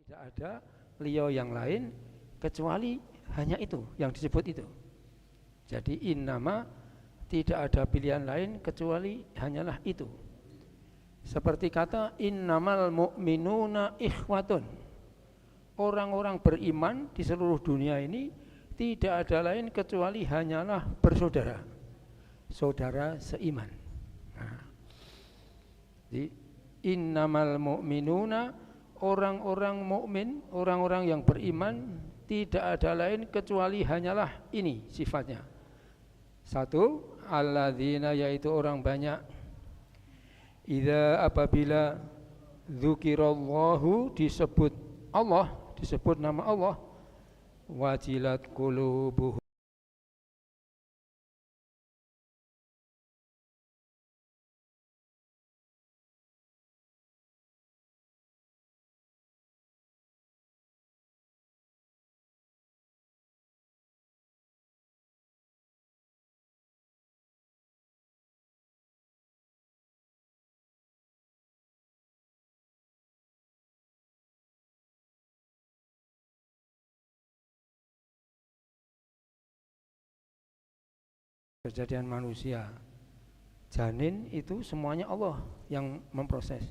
Tidak ada liyo yang lain kecuali hanya itu yang disebut itu. Jadi innama, tidak ada pilihan lain kecuali hanyalah itu. Seperti kata innamal mu'minuna ikhwatun. Orang-orang beriman di seluruh dunia ini tidak ada lain kecuali hanyalah bersaudara, saudara seiman. Nah, jadi innamal mu'minuna, orang-orang mukmin, orang-orang yang beriman tidak ada lain kecuali hanyalah ini sifatnya. Satu, alladzina, yaitu orang banyak, idza, apabila dzukirallahu, disebut Allah, disebut nama Allah, wajilat qulubuhum, kejadian manusia, janin itu semuanya Allah yang memproses.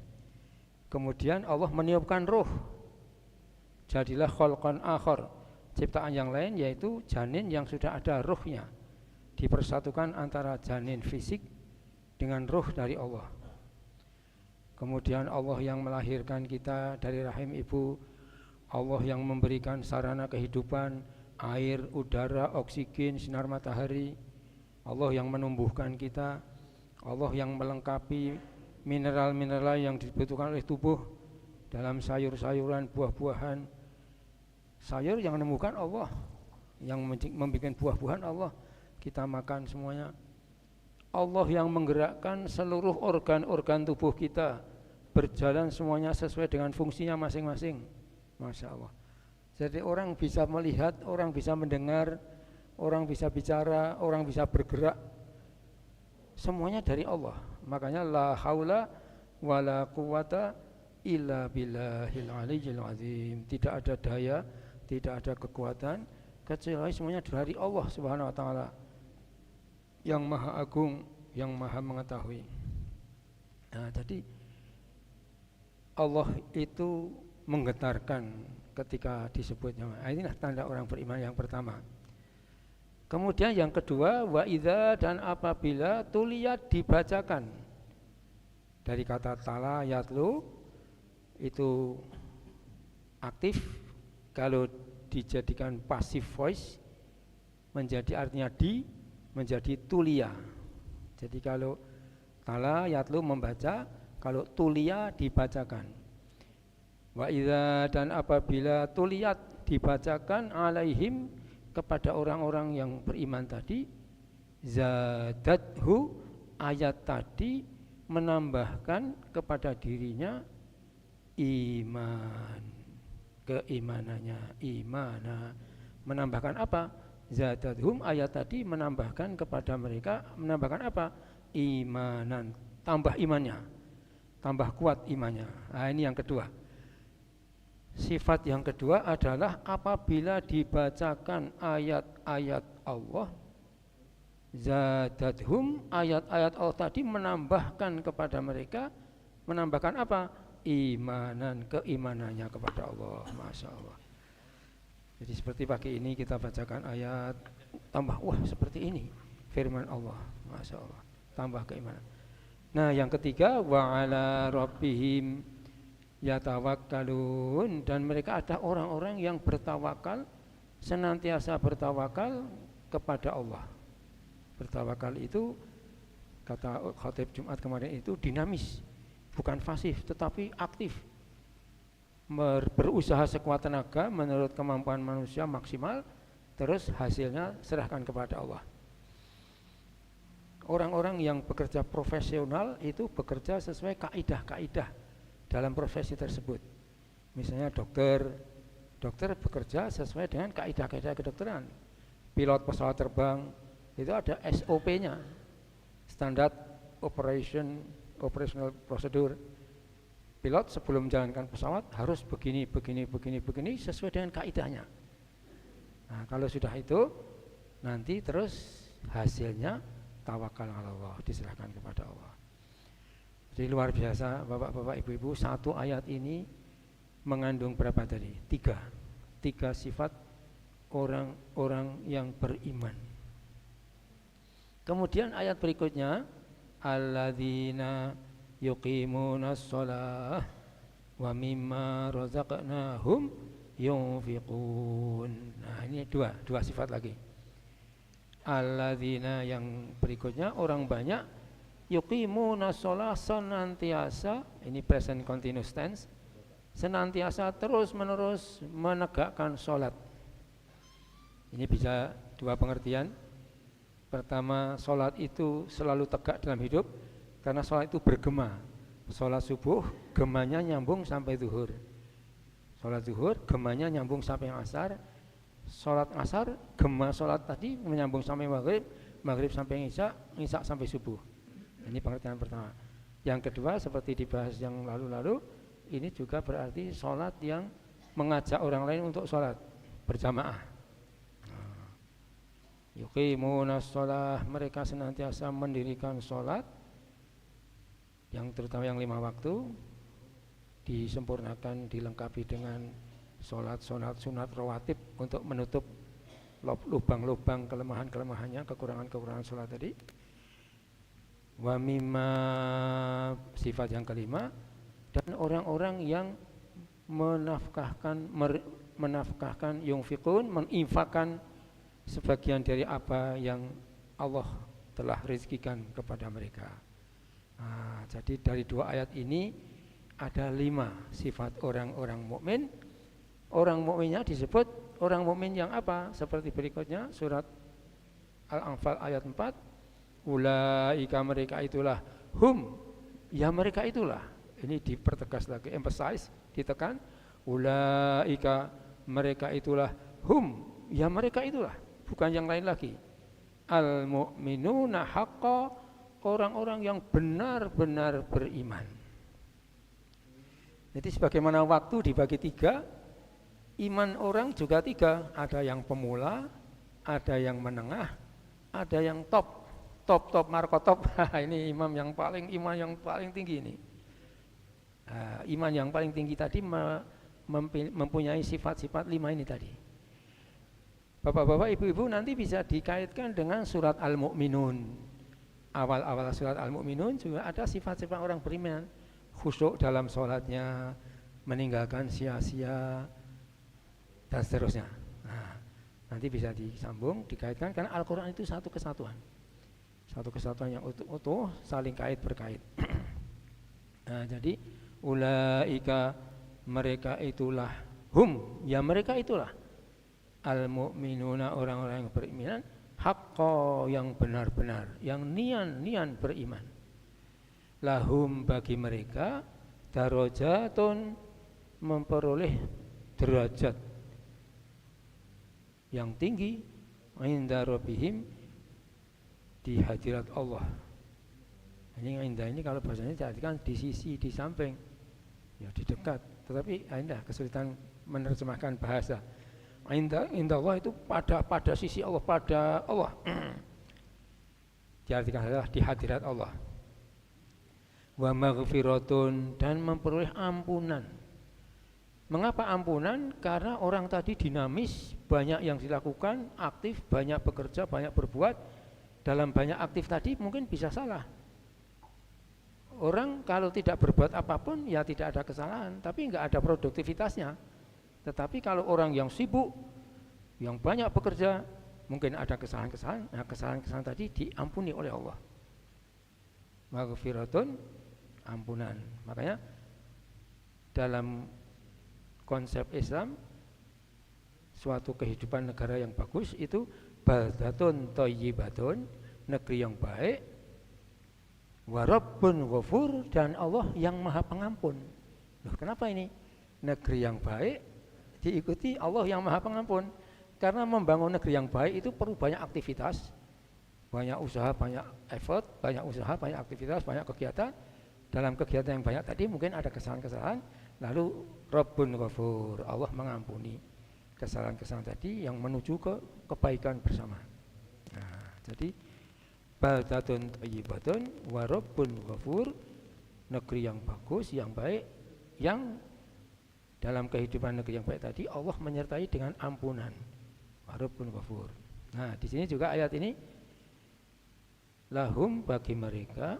Kemudian Allah meniupkan ruh, jadilah khalqan akhar, ciptaan yang lain, yaitu janin yang sudah ada ruhnya, dipersatukan antara janin fisik dengan ruh dari Allah. Kemudian Allah yang melahirkan kita dari rahim ibu, Allah yang memberikan sarana kehidupan, air, udara, oksigen, sinar matahari, Allah yang menumbuhkan kita, Allah yang melengkapi mineral-mineral yang dibutuhkan oleh tubuh dalam sayur-sayuran, buah-buahan. Sayur yang menemukan Allah, yang membuat buah-buahan Allah, kita makan semuanya. Allah yang menggerakkan seluruh organ-organ tubuh kita berjalan semuanya sesuai dengan fungsinya masing-masing. Masya Allah. Jadi orang bisa melihat, orang bisa mendengar, orang bisa bicara, orang bisa bergerak, semuanya dari Allah. Makanya la haula wala quwata illa billahil aliyyil azim. Tidak ada daya, tidak ada kekuatan kecuali semuanya dari Allah Subhanahu wa taala yang maha agung, yang maha mengetahui. Nah, jadi Allah itu menggetarkan ketika disebutnya. Nah, inilah tanda orang beriman yang pertama. Kemudian yang kedua, wa idza, dan apabila, tuliyat, dibacakan. Dari kata tala yatlu, itu aktif. Kalau dijadikan passive voice menjadi artinya di, menjadi tulia. Jadi kalau tala yatlu membaca, kalau tulia dibacakan. Wa idza, dan apabila, tuliyat, dibacakan, alaihim, kepada orang-orang yang beriman tadi, zadathu, ayat tadi menambahkan kepada dirinya iman, keimanannya, imana. Menambahkan apa? Zadathum, ayat tadi menambahkan kepada mereka, menambahkan apa? Imanan, tambah imannya, tambah kuat imannya. Nah, ini yang kedua. Sifat yang kedua adalah apabila dibacakan ayat-ayat Allah, zadathum, ayat-ayat Allah tadi menambahkan kepada mereka, menambahkan apa? Imanan, keimanannya kepada Allah. Masya Allah. Jadi seperti pagi ini kita bacakan ayat, tambah, wah seperti ini firman Allah. Masya Allah, tambah keimanan. Nah yang ketiga, wa ala rabbihim yatawakkalun, dan mereka ada orang-orang yang bertawakal, senantiasa bertawakal kepada Allah. Bertawakal itu, kata khatib Jumat kemarin, itu dinamis, bukan pasif tetapi aktif, berusaha sekuat tenaga menurut kemampuan manusia maksimal, terus hasilnya serahkan kepada Allah. Orang-orang yang bekerja profesional itu bekerja sesuai kaidah-kaidah dalam profesi tersebut. Misalnya dokter bekerja sesuai dengan kaidah-kaidah kedokteran. Pilot pesawat terbang itu ada SOP-nya, standard operational procedure. pilot sebelum menjalankan pesawat harus begini sesuai dengan kaidahnya. Nah, kalau sudah itu nanti terus hasilnya tawakal Allah, diserahkan kepada Allah. Jadi luar biasa Bapak-bapak, Ibu-ibu, satu ayat ini mengandung berapa tadi? Tiga sifat orang-orang yang beriman. Kemudian ayat berikutnya, alladzina yuqimunas shalah wa mimma razaqnahum yunfiqun. Nah, ini dua sifat lagi. Alladzina yang berikutnya orang banyak, yuqimunas shalah senantiasa, ini present continuous tense, senantiasa terus-menerus menegakkan sholat. Ini bisa dua pengertian. Pertama, sholat itu selalu tegak dalam hidup karena sholat itu bergema. Sholat subuh gemanya nyambung sampai zuhur. Sholat zuhur gemanya nyambung sampai asar. Sholat asar gema sholat tadi menyambung sampai maghrib, maghrib sampai isya, isya sampai subuh. Ini pengertian pertama. Yang kedua, seperti dibahas yang lalu-lalu, ini juga berarti sholat yang mengajak orang lain untuk sholat berjamaah. Yuqimunas shalah, mereka senantiasa mendirikan sholat, yang terutama yang 5 waktu, disempurnakan, dilengkapi dengan sholat-sholat sunat rawatib untuk menutup lubang-lubang kelemahan-kelemahannya, kekurangan-kekurangan sholat tadi. Wa mimma, sifat yang kelima, dan orang-orang yang menafkahkan yunfiqun, menginfakkan sebagian dari apa yang Allah telah rezekikan kepada mereka. Nah, jadi dari dua ayat ini ada 5 sifat orang-orang mukmin. Orang mukminnya disebut orang mukmin yang apa? Seperti berikutnya surat Al-Anfal ayat 4. Ulaika, mereka itulah, hum, ya mereka itulah. Ini dipertegas lagi, emphasize, ditekan. Ulaika, mereka itulah, hum, ya mereka itulah, bukan yang lain lagi. Al-mu'minuna haqqa, orang-orang yang benar-benar beriman. Jadi sebagaimana waktu dibagi 3, iman orang juga 3. Ada yang pemula, ada yang menengah, ada yang top markotop. Ini iman yang paling tinggi ini. Iman yang paling tinggi tadi mempunyai sifat-sifat 5 ini tadi. Bapak-bapak, ibu-ibu, nanti bisa dikaitkan dengan surat Al-Mu'minun. Awal-awal surat Al-Mu'minun juga ada sifat-sifat orang beriman. Khusyuk dalam sholatnya, meninggalkan sia-sia, dan seterusnya. Nah, nanti bisa disambung, dikaitkan, karena Al-Quran itu satu kesatuan. Satu kesatuan yang utuh, saling kait berkait. Nah, jadi ulaika, mereka itulah, hum, ya mereka itulah, al-mu'minuna, orang-orang yang beriman, haqqo, yang benar-benar, yang nian beriman. Lahum, bagi mereka, darajatun, memperoleh derajat yang tinggi, inda rabbihim, di hadirat Allah. Ini indah ini kalau bahasanya diartikan di sisi, di samping, ya di dekat. Tetapi indah kesulitan menerjemahkan bahasa. Indah Allah itu pada sisi Allah, pada Allah. Diartikan adalah di hadirat Allah. Wa maghfiratun, dan memperoleh ampunan. Mengapa ampunan? Karena orang tadi dinamis, banyak yang dilakukan, aktif, banyak bekerja, banyak berbuat. Dalam banyak aktif tadi mungkin bisa salah. Orang kalau tidak berbuat apapun ya tidak ada kesalahan, tapi enggak ada produktivitasnya. Tetapi kalau orang yang sibuk, yang banyak bekerja, mungkin ada kesalahan-kesalahan. Nah, kesalahan-kesalahan tadi diampuni oleh Allah. Maghfiratun, ampunan. Makanya dalam konsep Islam, suatu kehidupan negara yang bagus itu baldatun thayyibatun, negeri yang baik, wa rabbun ghafur, dan Allah yang maha pengampun. Loh, kenapa ini? Negeri yang baik diikuti Allah yang maha pengampun. Karena membangun negeri yang baik itu perlu banyak aktivitas, banyak usaha, banyak effort, banyak usaha, banyak aktivitas, banyak kegiatan. dalam kegiatan yang banyak tadi mungkin ada kesalahan-kesalahan, lalu Rabbun Ghafur, Allah mengampuni kesalahan-kesalahan tadi yang menuju ke kebaikan bersama. Nah, jadi baldatun thayyibatun wa Rabbun Ghafur, negeri yang bagus, yang baik, yang dalam kehidupan negeri yang baik tadi Allah menyertai dengan ampunan. Wa Rabbun Ghafur. Nah, di sini juga ayat ini lahum, bagi mereka,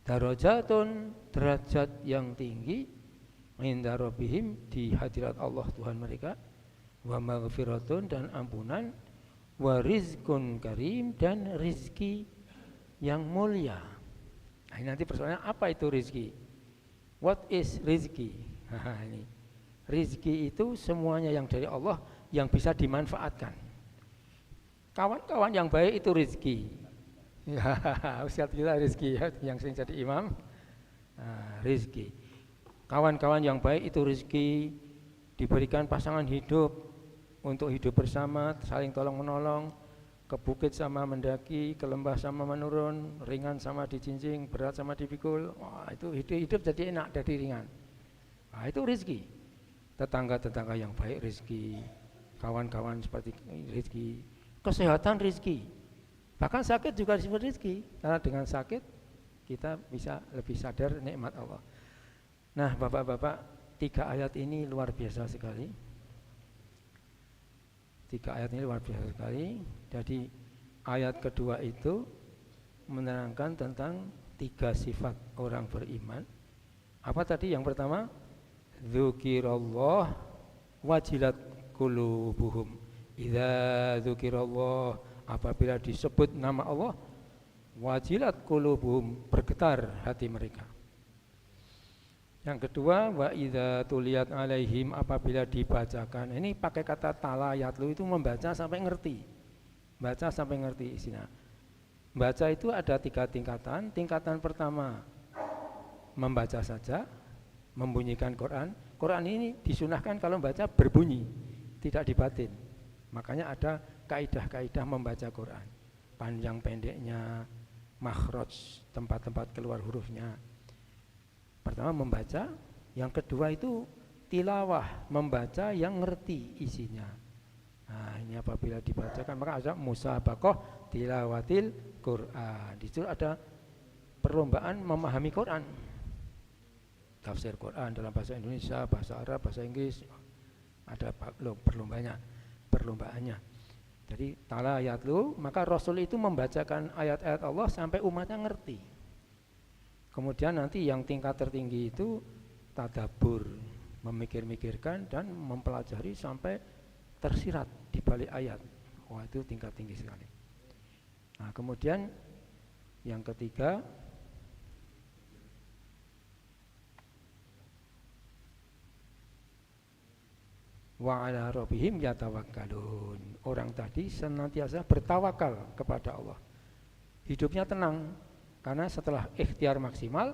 darajatun, derajat yang tinggi, inda rabbihim, di hadirat Allah Tuhan mereka, wa maghfiratun, dan ampunan, wa rizqun karim, dan rizki yang mulia. Nah, ini nanti persoalannya apa itu rizki? What is rizki? Nah, ini rizki itu semuanya yang dari Allah yang bisa dimanfaatkan. Kawan-kawan yang baik itu rizki. Ya, ustaz kita rizki ya, yang sering jadi imam. Nah, rizki. Kawan-kawan yang baik itu rizki, diberikan pasangan hidup untuk hidup bersama, saling tolong menolong, ke bukit sama mendaki, ke lembah sama menurun, ringan sama dijinjing, berat sama dipikul. Wah, itu hidup jadi enak, jadi ringan. Nah, itu rizki. Tetangga-tetangga yang baik rizki, kawan-kawan seperti rizki, kesehatan rizki, bahkan sakit juga disebut rizki, karena dengan sakit kita bisa lebih sadar nikmat Allah. Nah, bapak-bapak, 3 ayat ini luar biasa sekali. 3 ayat ini luar biasa sekali. Jadi ayat kedua itu menerangkan tentang 3 sifat orang beriman. Apa tadi yang pertama? Dzukirallah wajilat qulubuhum. Idza dzukirallah, apabila disebut nama Allah, wajilat qulubuhum, bergetar hati mereka. Yang kedua, wa idza tuliyat alaihim, apabila dibacakan. Ini pakai kata tala yatlu, itu membaca sampai ngerti. Baca sampai ngerti isinya. Baca itu ada 3 tingkatan. Tingkatan pertama membaca saja, membunyikan Quran. Quran ini disunahkan kalau membaca berbunyi, tidak dibatin. Makanya ada kaidah-kaidah membaca Quran. Panjang pendeknya, makhraj, tempat-tempat keluar hurufnya. Pertama membaca, yang kedua itu tilawah, membaca yang ngerti isinya. Nah, ini apabila dibacakan maka ada musabaqah tilawatil Quran. Di situ ada perlombaan memahami Quran. Tafsir Quran dalam bahasa Indonesia, bahasa Arab, bahasa Inggris, ada perlombaannya. Jadi tala yatlu, maka Rasul itu membacakan ayat-ayat Allah sampai umatnya ngerti. Kemudian nanti yang tingkat tertinggi itu tadabbur, memikir-mikirkan dan mempelajari sampai tersirat di balik ayat. Wah, itu tingkat tinggi sekali. Nah, kemudian yang ketiga, wa ala rabbihim yatawakkalun. Orang tadi senantiasa bertawakal kepada Allah. Hidupnya tenang karena setelah ikhtiar maksimal,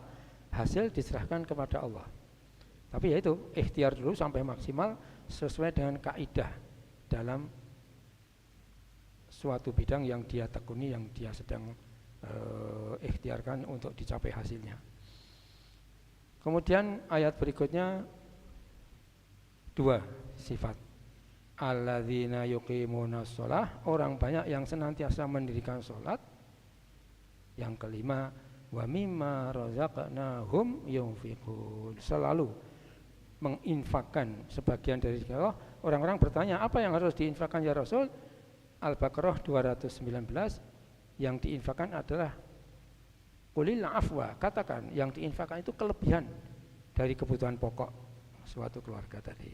hasil diserahkan kepada Allah. Tapi ya itu, ikhtiar dulu sampai maksimal sesuai dengan kaidah dalam suatu bidang yang dia tekuni, yang dia sedang ikhtiarkan untuk dicapai hasilnya. Kemudian ayat berikutnya 2 sifat. Alladzina yuqimunas shalah, orang banyak yang senantiasa mendirikan salat. Yang kelima, wa mimma razaqnahum yunfiqun, selalu menginfakkan sebagian dari rezeki Allah. Orang-orang bertanya, apa yang harus diinfakkan ya Rasul? Al-Baqarah 219, yang diinfakkan adalah qulil afwa, katakan yang diinfakkan itu kelebihan dari kebutuhan pokok suatu keluarga tadi.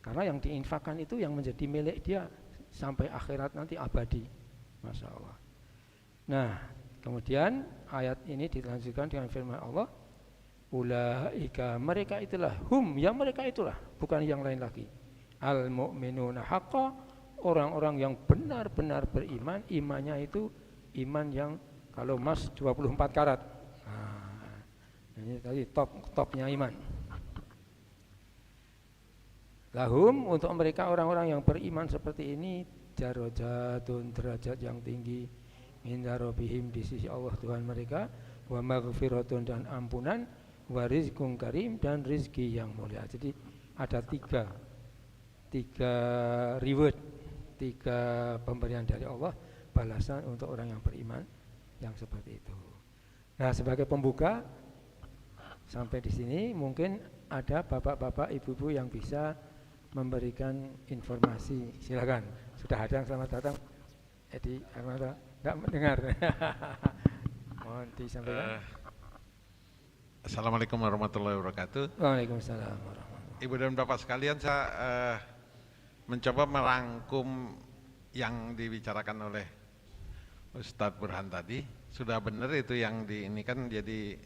Karena yang diinfakkan itu yang menjadi milik dia sampai akhirat nanti abadi. Masya Allah. Nah, kemudian ayat ini dilanjutkan dengan firman Allah, ulaika, mereka itulah, hum, yang mereka itulah, bukan yang lain lagi, al mu'minuna haqqa, orang-orang yang benar-benar beriman. Imannya itu iman yang kalau emas 24 karat. Nah, ini tadi topnya iman. Lahum, untuk mereka orang-orang yang beriman seperti ini, darajatun, derajat yang tinggi, inda rabbihim, di sisi Allah Tuhan mereka, wa maghfiratun dan ampunan, wa rizqun karim dan rizki yang mulia. Jadi ada tiga reward, tiga pemberian dari Allah, balasan untuk orang yang beriman yang seperti itu. Nah, sebagai pembuka sampai di sini mungkin ada bapak-bapak, ibu-ibu yang bisa memberikan informasi. Silakan. Sudah ada yang selamat datang. Edi Armando, enggak mendengar. Mohon disampaikan. Assalamualaikum warahmatullahi wabarakatuh. Waalaikumsalam warahmatullahi. Ibu dan bapak sekalian, saya mencoba merangkum yang dibicarakan oleh Ustadz Burhan tadi. Sudah benar itu yang ini kan jadi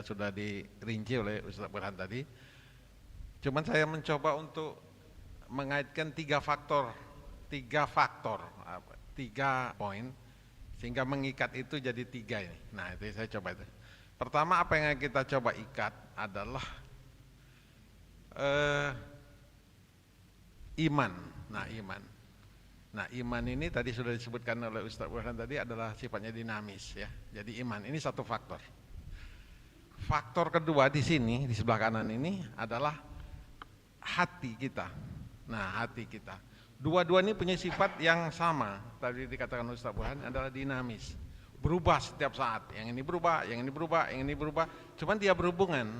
sudah dirinci oleh Ustadz Burhan tadi. Cuman saya mencoba untuk mengaitkan tiga poin sehingga mengikat itu jadi tiga ini. Nah, itu saya coba itu. Pertama, apa yang kita coba ikat adalah iman. Nah, iman ini tadi sudah disebutkan oleh Ustadz Burhan tadi adalah sifatnya dinamis ya. Jadi iman ini satu faktor. Faktor kedua di sini di sebelah kanan ini adalah hati kita. Nah, hati kita. Dua-dua ini punya sifat yang sama. Tadi dikatakan Ustadz Burhan adalah dinamis. Berubah setiap saat. Yang ini berubah, yang ini berubah, yang ini berubah. Cuman dia berhubungan.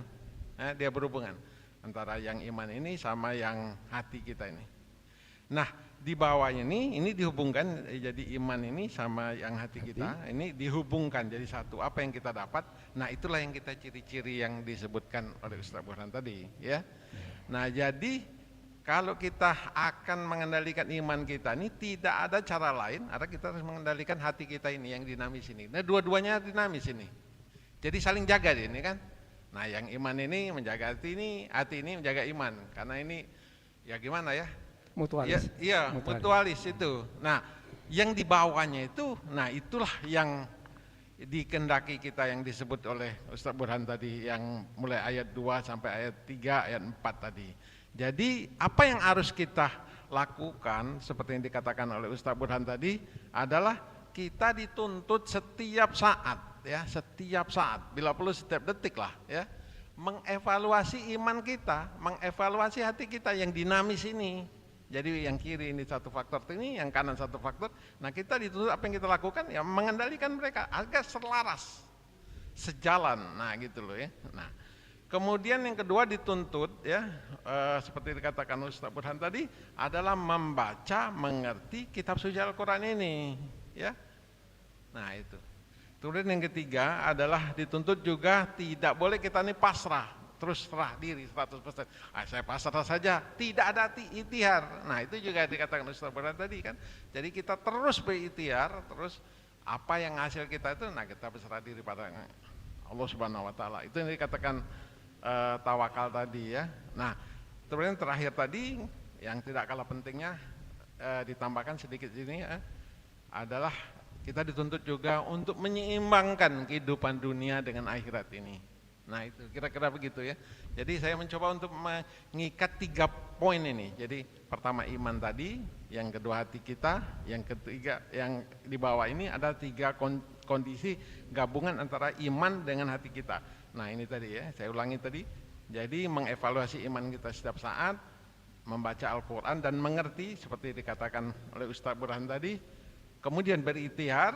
Dia berhubungan antara yang iman ini sama yang hati kita ini. Nah, di bawahnya ini dihubungkan jadi iman ini sama yang hati kita. Ini dihubungkan jadi satu. Apa yang kita dapat? Nah, itulah yang kita ciri-ciri yang disebutkan oleh Ustadz Burhan tadi, ya. Nah, jadi kalau kita akan mengendalikan iman kita ini tidak ada cara lain, ada kita harus mengendalikan hati kita ini yang dinamis ini. Nah, dua-duanya dinamis ini. Jadi saling jaga ini kan. Nah, yang iman ini menjaga hati ini menjaga iman. Karena ini ya gimana ya? Mutualis. Iya, mutualis itu. Nah, yang di bawahnya itu, nah itulah yang dikendaki kita yang disebut oleh Ustadz Burhan tadi yang mulai ayat 2 sampai ayat 3, ayat 4 tadi. Jadi apa yang harus kita lakukan seperti yang dikatakan oleh Ustadz Burhan tadi adalah kita dituntut setiap saat ya, setiap saat, bila perlu setiap detik lah ya, mengevaluasi iman kita, mengevaluasi hati kita yang dinamis ini. Jadi yang kiri ini satu faktor ini, yang kanan satu faktor. Nah, kita dituntut apa yang kita lakukan ya mengendalikan mereka agar selaras, sejalan. Nah, gitu loh ya. Nah, kemudian yang kedua dituntut ya seperti dikatakan Ustadz Burhan tadi adalah membaca, mengerti kitab suci Al-Quran ini ya. Nah, itu. Kemudian yang ketiga adalah dituntut juga tidak boleh kita ini pasrah, terus serah diri 100%. Saya pasrah saja, tidak ada ikhtiar. Nah, itu juga dikatakan Ustadz Burhan tadi kan. Jadi kita terus berikhtiar, terus apa yang hasil kita itu, nah kita berserah diri pada Allah Subhanahu Wa Taala. Itu yang dikatakan tawakal tadi ya. Nah, kemudian terakhir tadi yang tidak kalah pentingnya ditambahkan sedikit ini ya, adalah kita dituntut juga untuk menyeimbangkan kehidupan dunia dengan akhirat ini. Nah, itu kira-kira begitu ya. Jadi saya mencoba untuk mengikat 3 poin ini. Jadi pertama iman tadi, yang kedua hati kita, yang ketiga yang di bawah ini ada 3 kondisi gabungan antara iman dengan hati kita. Nah, ini tadi ya, saya ulangi tadi. Jadi mengevaluasi iman kita setiap saat, membaca Al-Quran dan mengerti seperti dikatakan oleh Ustadz Burhan tadi. Kemudian berikhtiar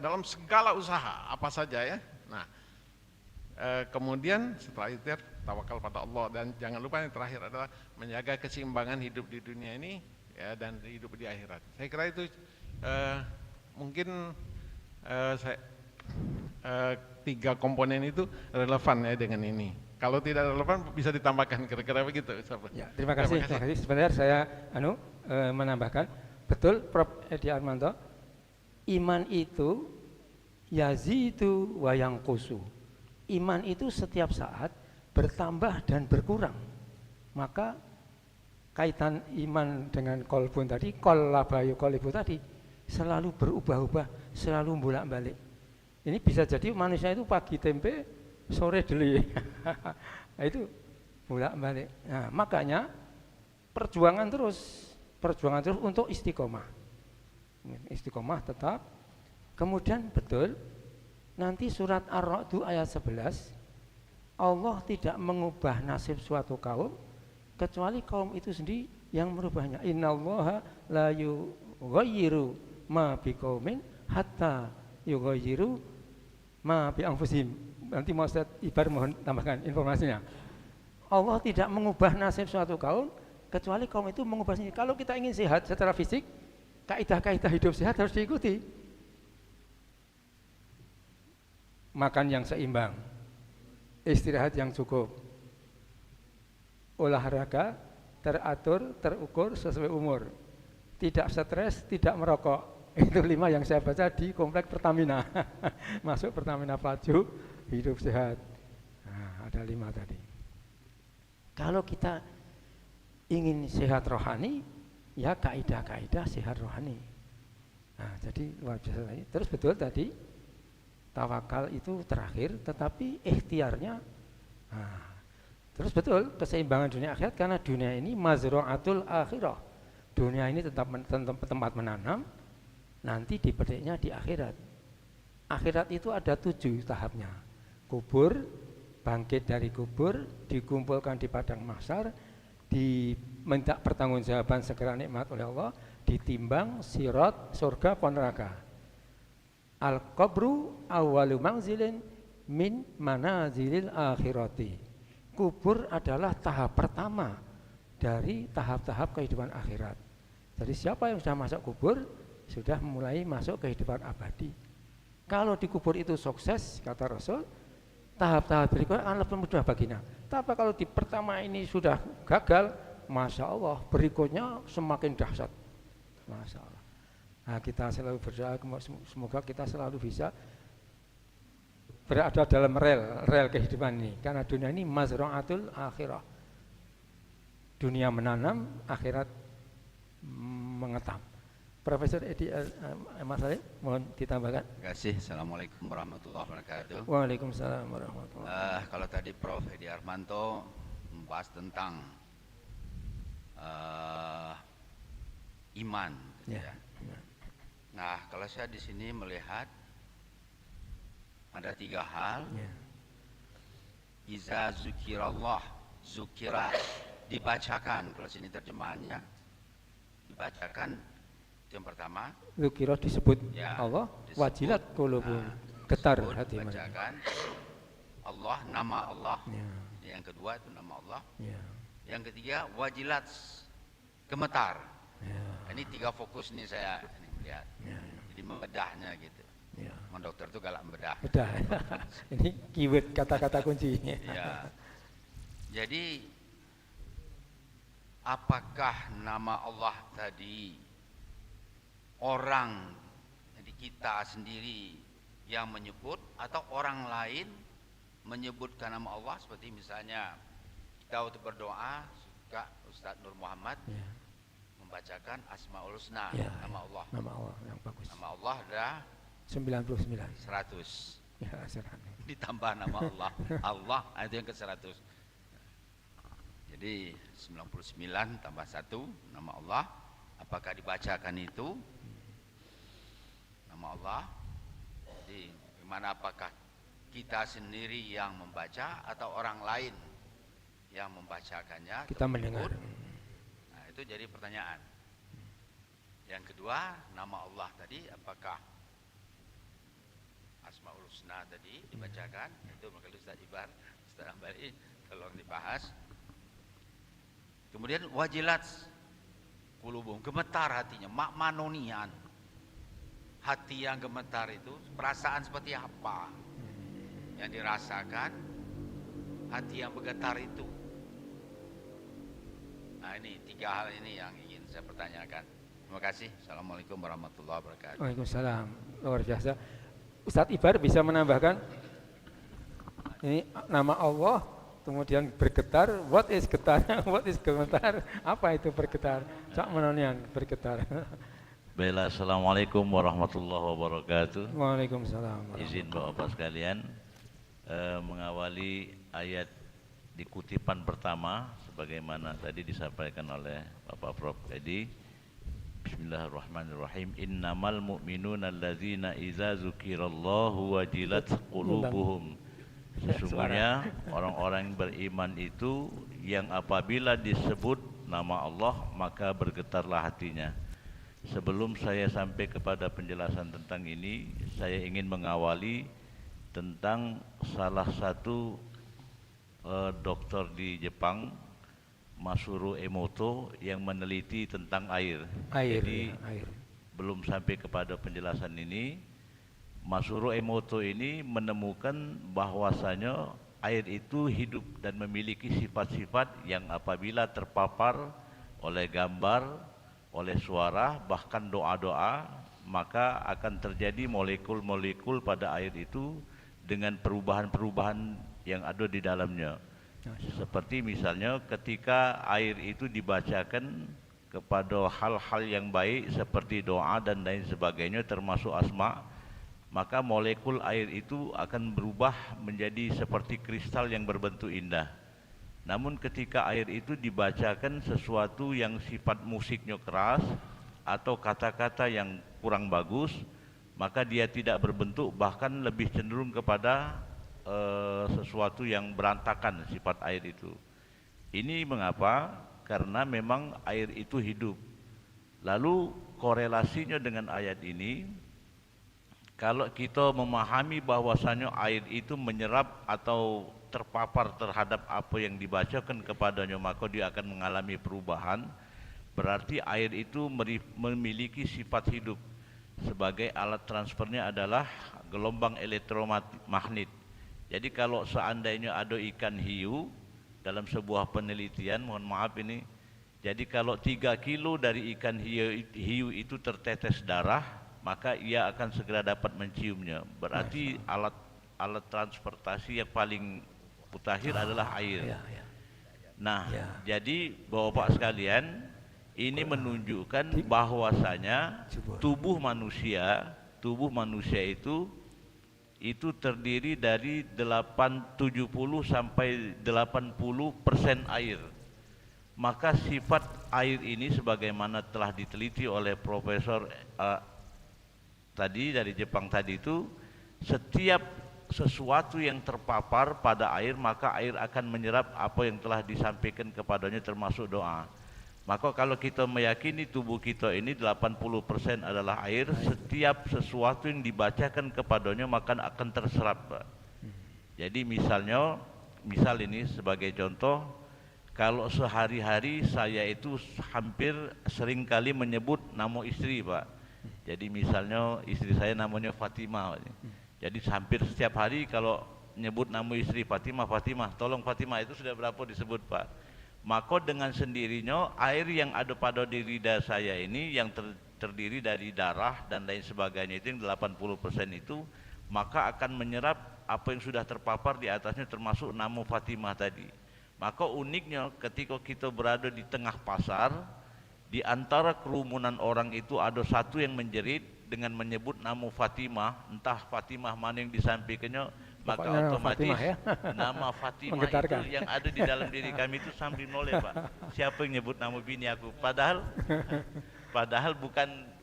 dalam segala usaha apa saja ya. Nah, kemudian setelah ikhtiar tawakal pada Allah, dan jangan lupa yang terakhir adalah menjaga keseimbangan hidup di dunia ini ya, dan hidup di akhirat. Saya kira itu mungkin 3 komponen itu relevan ya dengan ini. Kalau tidak relevan bisa ditambahkan, kira-kira begitu. Ya, terima kasih. Sebentar saya menambahkan. Betul Prof. Edi Armando, iman itu yazidu wa yanqusu. Iman itu setiap saat bertambah dan berkurang. Maka kaitan iman dengan kolbun tadi, qallabayu qalibu tadi, selalu berubah-ubah, selalu bolak-balik. Ini bisa jadi manusia itu pagi tempe, sore deli. Nah, itu bolak-balik. Nah, makanya perjuangan terus untuk istiqomah tetap. Kemudian betul Nanti surat Ar-Ra'd ayat 11, Allah tidak mengubah nasib suatu kaum kecuali kaum itu sendiri yang merubahnya. Innallaha la yughayyiru ma biqaumin hatta yughayyiru ma bi anfusihim. Nanti mau Ustaz Ibar mohon tambahkan informasinya. Allah tidak mengubah nasib suatu kaum kecuali kaum itu mengubah sendiri. Kalau kita ingin sehat secara fisik, kaidah-kaidah hidup sehat harus diikuti. Makan yang seimbang, istirahat yang cukup, olahraga teratur, terukur sesuai umur, tidak stres, tidak merokok. Itu 5 yang saya baca di komplek Pertamina. Masuk Pertamina Paju, hidup sehat. Nah, ada 5 tadi. Kalau kita ingin sehat rohani, ya kaidah-kaidah sehat rohani. Nah, jadi luar biasa lagi. Terus betul tadi, tawakal itu terakhir, tetapi ikhtiarnya. Nah, terus betul keseimbangan dunia akhirat, karena dunia ini mazra'atul akhirah. Dunia ini tempat menanam, nanti dipetiknya di akhirat. Akhirat itu ada 7 tahapnya. Kubur, bangkit dari kubur, dikumpulkan di padang mahsyar, diminta pertanggungjawaban segera nikmat oleh Allah, ditimbang, sirat, surga, neraka. Al-qabru awwalu manzilin min manazilil akhirati. Kubur adalah tahap pertama dari tahap-tahap kehidupan akhirat. Jadi siapa yang sudah masuk kubur sudah mulai masuk kehidupan abadi. Kalau di kubur itu sukses, kata Rasul, tahap-tahap berikutnya akan lebih mudah baginya. Tapi kalau di pertama ini sudah gagal, Masya Allah, berikutnya semakin dahsyat. Masya Allah. Nah, kita selalu berdoa semoga kita selalu bisa berada dalam rel kehidupan ini, karena dunia ini mazra'atul akhirah. Dunia menanam, akhirat mengetam. Profesor Edi Mas Salim, mohon ditambahkan. Terima kasih. Assalamualaikum warahmatullahi wabarakatuh. Waalaikumsalam warahmatullahi wabarakatuh. Kalau tadi Prof. Edi Armanto membahas tentang iman, Ya. ya. Nah, kalau saya di sini melihat ada 3 hal. Ya. Iza zukirallah, zukira, dibacakan. Kalau sini terjemahannya dibacakan, itu yang pertama. Zukira disebut Ya, Allah, disebut. wajilat qulubun, getar Disebut, hati mereka. dibacakan Allah, nama Allah. Ya. Yang kedua itu nama Allah. Ya. Yang ketiga wajilat, gemetar. Ya. Ini 3 fokus nih saya ini melihat. Ya. Jadi membedahnya gitu. Ya. Dokter itu galak membedah. Bedah. Ini keyword kata-kata kunci. Ya. Jadi apakah nama Allah tadi orang, jadi kita sendiri yang menyebut atau orang lain menyebutkan nama Allah, seperti misalnya kita waktu berdoa suka Ustadz Nur Muhammad Ya. membacakan Asmaul Husna, Ya, nama Allah. Nama Allah yang bagus. Nama Allah ada 99. 100. Ya, serang. Ditambah nama Allah. Allah itu yang ke-100. Jadi 99 tambah 1 nama Allah. Apakah dibacakan itu nama Allah? Jadi gimana, apakah kita sendiri yang membaca atau orang lain yang membacakannya? Kita mendengar. Nah, itu jadi pertanyaan. Yang kedua, nama Allah tadi apakah Asmaul Husna tadi dibacakan? Itu makanya Ustaz Ibar, Ustaz Ambari tolong dibahas. Kemudian wajilat qulubum, gemetar hatinya, makmanonian. Hati yang gemetar itu perasaan seperti apa yang dirasakan hati yang bergetar itu? Nah, ini 3 hal ini yang ingin saya pertanyakan. Terima kasih. Assalamualaikum warahmatullahi wabarakatuh. Waalaikumsalam. Luar biasa. Ustadz Ibar bisa menambahkan ini nama Allah kemudian bergetar. What is getar? What is gemetar? Apa itu bergetar? Cak menonian bergetar. Baiklah, assalamualaikum warahmatullahi wabarakatuh. Waalaikumsalam. Izin Bapak sekalian mengawali ayat di kutipan pertama sebagaimana tadi disampaikan oleh Bapak Prof. Edi. Bismillahirrahmanirrahim. Innamal mu'minuna alladzina idza dzukirallahu wajilat qulubuhum. Sesungguhnya orang-orang yang beriman itu yang apabila disebut nama Allah maka bergetarlah hatinya. Sebelum saya sampai kepada penjelasan tentang ini, saya ingin mengawali tentang salah satu dokter di Jepang, Masuro Emoto, yang meneliti tentang air. Jadi air. Belum sampai kepada penjelasan ini, Masuro Emoto ini menemukan bahwasanya air itu hidup dan memiliki sifat-sifat yang apabila terpapar oleh gambar, oleh suara, bahkan doa-doa, maka akan terjadi molekul-molekul pada air itu dengan perubahan-perubahan yang ada di dalamnya. Seperti misalnya ketika air itu dibacakan kepada hal-hal yang baik seperti doa dan lain sebagainya termasuk asma, maka molekul air itu akan berubah menjadi seperti kristal yang berbentuk indah. Namun ketika air itu dibacakan sesuatu yang sifat musiknya keras atau kata-kata yang kurang bagus, maka dia tidak berbentuk, bahkan lebih cenderung kepada sesuatu yang berantakan sifat air itu. Ini mengapa? Karena memang air itu hidup. Lalu korelasinya dengan ayat ini, kalau kita memahami bahwasanya air itu menyerap atau terpapar terhadap apa yang dibacakan kepadanya, maka dia akan mengalami perubahan. Berarti air itu memiliki sifat hidup. Sebagai alat transfernya adalah gelombang elektromagnet. Jadi kalau seandainya ada ikan hiu dalam sebuah penelitian, mohon maaf ini, jadi kalau 3 kilo dari ikan hiu itu tertetes darah, maka ia akan segera dapat menciumnya. Berarti alat transportasi yang paling mutakhir adalah air. Nah, jadi Bapak sekalian, ini menunjukkan bahwasanya tubuh manusia itu terdiri dari 70 sampai 80% air. Maka sifat air ini sebagaimana telah diteliti oleh Profesor tadi dari Jepang tadi itu, setiap sesuatu yang terpapar pada air maka air akan menyerap apa yang telah disampaikan kepadanya termasuk doa. Maka kalau kita meyakini tubuh kita ini 80% adalah air, setiap sesuatu yang dibacakan kepadanya maka akan terserap. Jadi misal ini sebagai contoh, kalau sehari-hari saya itu hampir sering kali menyebut nama istri, Pak. Jadi misalnya istri saya namanya Fatimah. Jadi hampir setiap hari kalau nyebut nama istri Fatimah, tolong Fatimah, itu sudah berapa disebut, Pak. Maka dengan sendirinya air yang ada pada diri saya ini yang terdiri dari darah dan lain sebagainya itu yang 80% itu, maka akan menyerap apa yang sudah terpapar di atasnya termasuk nama Fatimah tadi. Maka uniknya ketika kita berada di tengah pasar, di antara kerumunan orang itu ada satu yang menjerit dengan menyebut nama Fatimah, entah Fatimah mana yang disampaikannya, maka pokoknya otomatis Fatimah, ya? nama Fatimah itu yang ada di dalam diri kami itu sambil noleh, Pak. Siapa yang nyebut nama bini aku? Padahal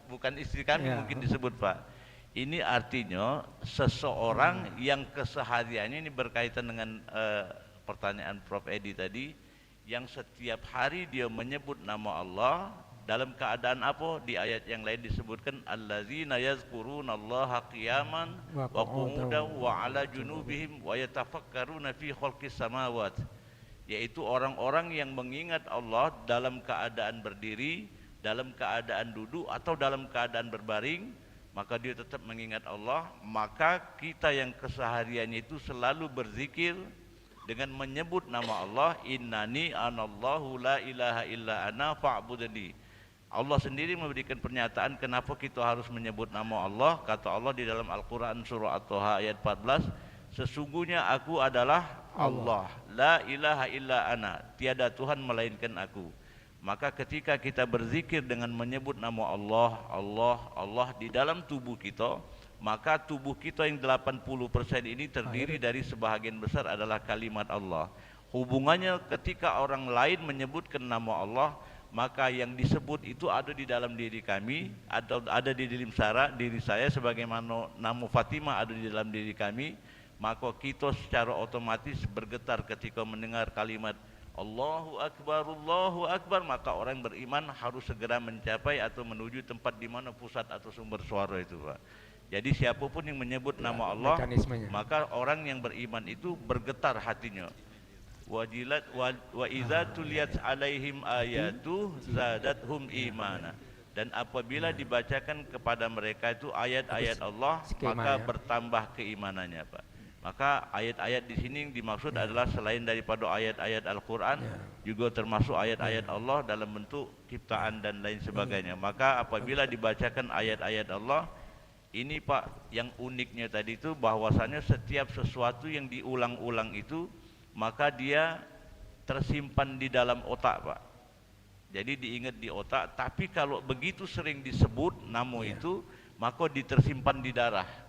bukan istri kami mungkin disebut, Pak. Ini artinya seseorang yang kesehariannya ini berkaitan dengan pertanyaan Prof Edi tadi, yang setiap hari dia menyebut nama Allah dalam keadaan apa? Di ayat yang lain disebutkan allazina yazkurunallaha qiyaman wa qu'udan wa 'ala junubihim wa yatafakkaruna fi khalqis samawat, yaitu orang-orang yang mengingat Allah dalam keadaan berdiri, dalam keadaan duduk atau dalam keadaan berbaring, maka dia tetap mengingat Allah. Maka kita yang kesehariannya itu selalu berzikir dengan menyebut nama Allah, innani anallahu la ilaha illa ana fa'budni. Allah sendiri memberikan pernyataan kenapa kita harus menyebut nama Allah. Kata Allah di dalam Al-Quran surah At-Taha ayat 14, sesungguhnya aku adalah Allah, la ilaha illa ana, tiada Tuhan melainkan aku. Maka ketika kita berzikir dengan menyebut nama Allah, Allah di dalam tubuh kita, maka tubuh kita yang 80% ini terdiri dari sebahagian besar adalah kalimat Allah. Hubungannya ketika orang lain menyebutkan nama Allah, maka yang disebut itu ada di dalam diri kami, atau ada di diri saya sebagaimana nama Fatimah ada di dalam diri kami, maka kita secara otomatis bergetar ketika mendengar kalimat Allahu Akbar, maka orang beriman harus segera mencapai atau menuju tempat di mana pusat atau sumber suara itu, Pak. Jadi siapapun yang menyebut nama Allah, maka orang yang beriman itu bergetar hatinya. Wajilat wa idza tuliyat alaihim ayatu zadathum imana. Dan apabila dibacakan kepada mereka itu ayat-ayat Allah, maka bertambah keimanannya, Pak. Maka ayat-ayat di sini yang dimaksud adalah selain daripada ayat-ayat Al-Qur'an, juga termasuk ayat-ayat Allah dalam bentuk ciptaan dan lain sebagainya. Maka apabila dibacakan ayat-ayat Allah, ini Pak, yang uniknya tadi itu bahwasanya setiap sesuatu yang diulang-ulang itu, maka dia tersimpan di dalam otak, Pak. Jadi diingat di otak, tapi kalau begitu sering disebut nama itu, maka ditersimpan di darah.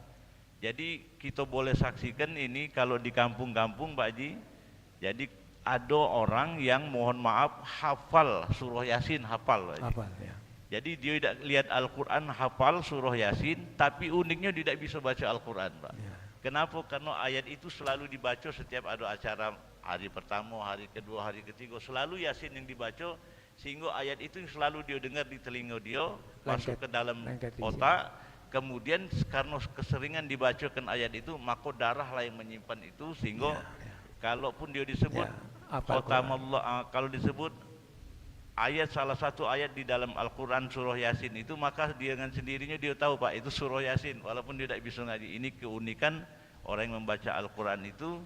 Jadi kita boleh saksikan ini kalau di kampung-kampung, Pak Haji. Jadi ada orang yang mohon maaf hafal surah Yasin, hafal, Pak Haji. Hafal, ya. Jadi dia tidak lihat Al-Quran, hafal surah Yasin, tapi uniknya tidak bisa baca Al-Quran, Pak. Ya. Kenapa? Karena ayat itu selalu dibaca setiap ada acara hari pertama, hari kedua, hari ketiga, selalu Yasin yang dibaca, sehingga ayat itu selalu dia dengar di telinga dia, masuk ke dalam otak. Kemudian karena keseringan dibacakan ayat itu, maka darahlah yang menyimpan itu, sehingga kalaupun dia disebut kalau disebut ayat, salah satu ayat di dalam Al-Quran surah Yasin itu, maka dia dengan sendirinya dia tahu, Pak, itu surah Yasin walaupun dia tidak bisa ngaji. Ini keunikan orang yang membaca Al-Quran itu,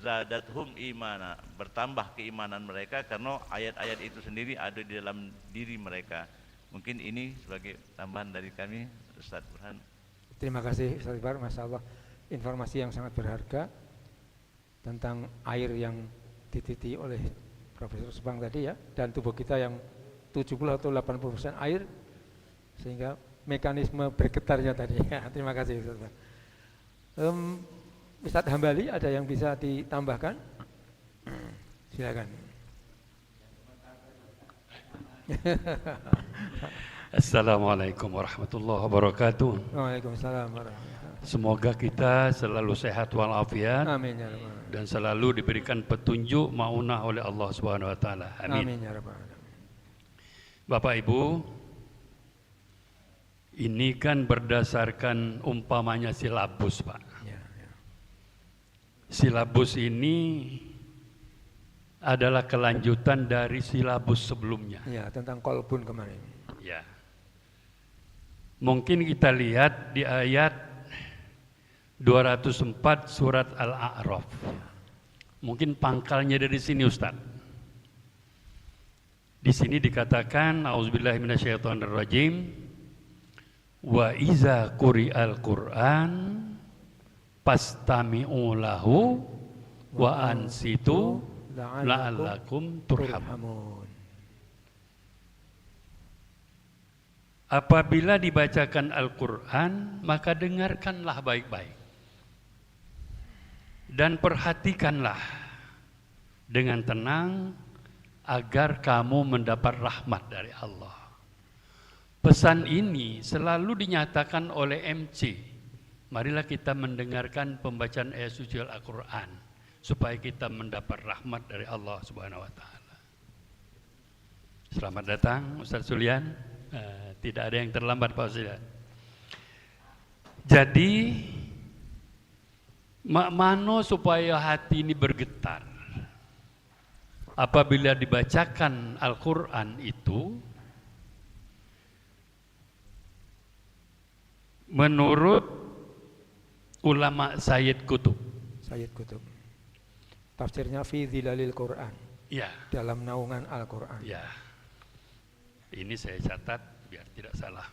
zadathum imana, bertambah keimanan mereka karena ayat-ayat itu sendiri ada di dalam diri mereka. Mungkin ini sebagai tambahan dari kami, Ustaz Burhan. Terima kasih Ustaz Ibar, Masya Allah, informasi yang sangat berharga tentang air yang dititi oleh Profesor Subang tadi ya, dan tubuh kita yang 70 atau 80% air, sehingga mekanisme bergetarnya tadi ya. Terima kasih Ustaz. Ustaz Hambali, ada yang bisa ditambahkan? Silakan. Assalamualaikum warahmatullahi wabarakatuh. Waalaikumsalam warahmatullahi wabarakatuh. Semoga kita selalu sehat walafiat. Amin ya rabbal alamin. Dan selalu diberikan petunjuk maunah oleh Allah Subhanahu wa taala. Amin. Amin ya rabbal alamin. Bapak Ibu, ini kan berdasarkan umpamanya silabus, Pak. Ya, ya. Silabus ini adalah kelanjutan dari silabus sebelumnya. Ya, tentang kolbun kemarin. Ya. Mungkin kita lihat di ayat 204 surat Al-A'raf. Mungkin pangkalnya dari sini, Ustaz. Di sini dikatakan auzubillahi minasyaitonirrajim, wa iza quri'al Qur'an fastami'u lahu wa ansitu la'allakum turhamun. Apabila dibacakan Al-Quran, maka dengarkanlah baik-baik dan perhatikanlah dengan tenang agar kamu mendapat rahmat dari Allah. Pesan ini selalu dinyatakan oleh MC. Marilah kita mendengarkan pembacaan ayat suci Al-Quran supaya kita mendapat rahmat dari Allah Subhanahu wa taala. Selamat datang Ustaz Sulian. Tidak ada yang terlambat, Pak Ustaz. Jadi mano supaya hati ini bergetar. Apabila dibacakan Al-Quran itu, menurut ulama Sayyid Qutb, tafsirnya fi dhilalil Quran, ya, dalam naungan Al-Quran. Ya, ini saya catat biar tidak salah.